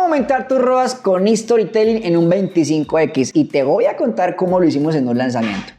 ¿Cómo aumentar tus ROAS con storytelling en un 25X? Y te voy a contar cómo lo hicimos en un lanzamiento.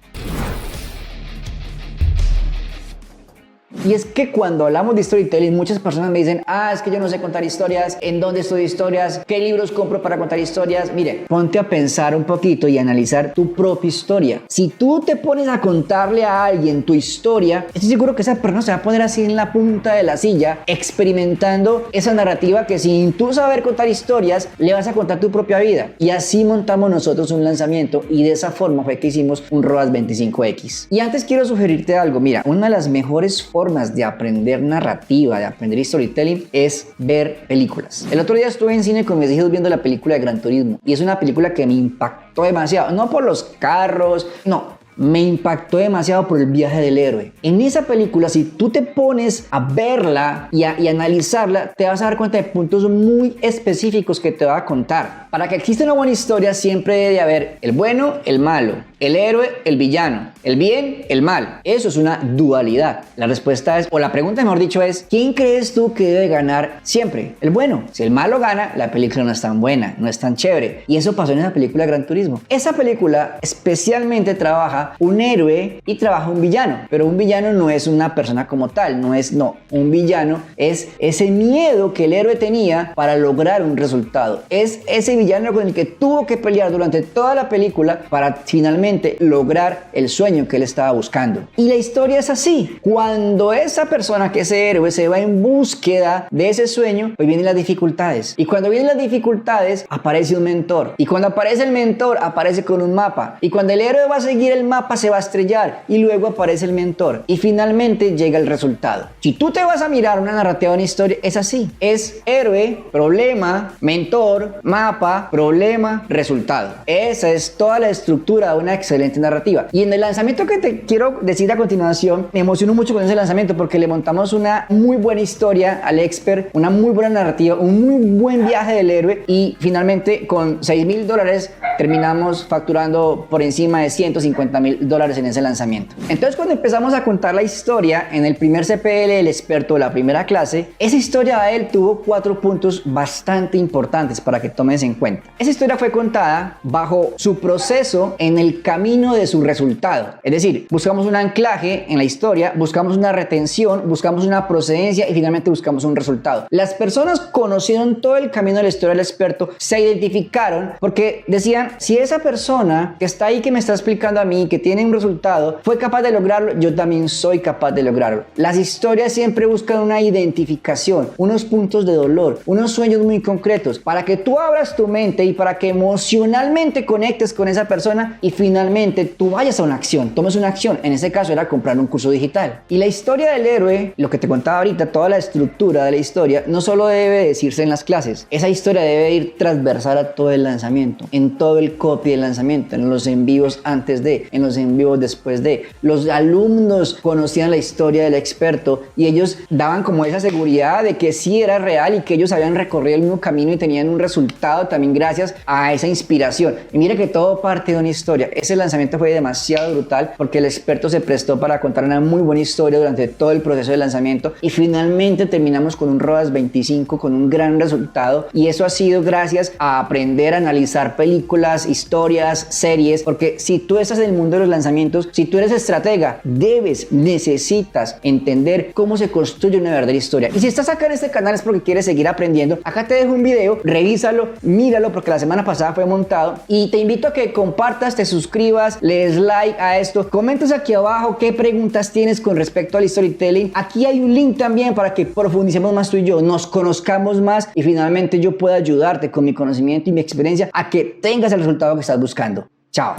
Y es que cuando hablamos de storytelling, muchas personas me dicen, es que yo no sé contar historias, ¿en dónde estudio historias? ¿Qué libros compro para contar historias? Mire, ponte a pensar un poquito y analizar tu propia historia. Si tú te pones a contarle a alguien tu historia, estoy seguro que esa persona se va a poner así en la punta de la silla, experimentando esa narrativa que sin tú saber contar historias, le vas a contar tu propia vida. Y así montamos nosotros un lanzamiento y de esa forma fue que hicimos un ROAS 25X. Y antes quiero sugerirte algo. Mira, una de las mejores formas de aprender narrativa, de aprender storytelling, es ver películas. El otro día estuve en cine con mis hijos viendo la película de Gran Turismo y es una película que me impactó demasiado, no por los carros, no. Me impactó demasiado por el viaje del héroe. En esa película, si tú te pones a verla y analizarla, te vas a dar cuenta de puntos muy específicos que te va a contar. Para que exista una buena historia, siempre debe haber el bueno, el malo, el héroe, el villano, el bien, el mal. Eso es una dualidad. La respuesta es, o la pregunta mejor dicho es, ¿quién crees tú que debe ganar siempre? El bueno. Si el malo gana, la película no es tan buena, no es tan chévere. Y eso pasó en esa película Gran Turismo. Esa película especialmente trabaja un héroe y trabaja un villano, pero un villano no es una persona como tal, un villano es ese miedo que el héroe tenía para lograr un resultado, es ese villano con el que tuvo que pelear durante toda la película para finalmente lograr el sueño que él estaba buscando. Y la historia es así, cuando esa persona, que ese héroe, se va en búsqueda de ese sueño, pues vienen las dificultades, y cuando vienen las dificultades aparece un mentor, y cuando aparece el mentor aparece con un mapa, y cuando el héroe va a seguir el mapa se va a estrellar y luego aparece el mentor y finalmente llega el resultado. Si tú te vas a mirar una narrativa de una historia, es así, es héroe, problema, mentor, mapa, problema, resultado. Esa es toda la estructura de una excelente narrativa. Y en el lanzamiento que te quiero decir a continuación, me emociono mucho con ese lanzamiento porque le montamos una muy buena historia al expert, una muy buena narrativa, un muy buen viaje del héroe y finalmente con $6,000 terminamos facturando por encima de $150,000 en ese lanzamiento. Entonces, cuando empezamos a contar la historia en el primer CPL del experto de la primera clase, esa historia de él tuvo 4 puntos bastante importantes para que tomes en cuenta. Esa historia fue contada bajo su proceso en el camino de su resultado. Es decir, buscamos un anclaje en la historia, buscamos una retención, buscamos una procedencia y finalmente buscamos un resultado. Las personas conocieron todo el camino de la historia del experto, se identificaron porque decían, si esa persona que está ahí, que me está explicando a mí, que tiene un resultado, fue capaz de lograrlo, yo también soy capaz de lograrlo. Las historias siempre buscan una identificación, unos puntos de dolor, unos sueños muy concretos, para que tú abras tu mente y para que emocionalmente conectes con esa persona y finalmente tú vayas a una acción, tomes una acción. En ese caso era comprar un curso digital. Y la historia del héroe, lo que te contaba ahorita, toda la estructura de la historia, no solo debe decirse en las clases, esa historia debe ir transversal a todo el lanzamiento, en todo el copy del lanzamiento, en los en vivos antes de, en los en vivos después de. Los alumnos conocían la historia del experto y ellos daban como esa seguridad de que sí era real y que ellos habían recorrido el mismo camino y tenían un resultado también gracias a esa inspiración. Y mira que todo parte de una historia. Ese lanzamiento fue demasiado brutal porque el experto se prestó para contar una muy buena historia durante todo el proceso de lanzamiento y finalmente terminamos con un ROAS 25 con un gran resultado, y eso ha sido gracias a aprender a analizar películas, historias, series, porque si tú estás en el mundo de los lanzamientos, si tú eres estratega, necesitas entender cómo se construye una verdadera historia. Y si estás acá en este canal es porque quieres seguir aprendiendo. Acá te dejo un video, revísalo, míralo, porque la semana pasada fue montado, y te invito a que compartas, te suscribas, le des like a esto, comentes aquí abajo qué preguntas tienes con respecto al storytelling. Aquí hay un link también para que profundicemos más tú y yo, nos conozcamos más y finalmente yo pueda ayudarte con mi conocimiento y mi experiencia a que tengas el resultado que estás buscando. Chao.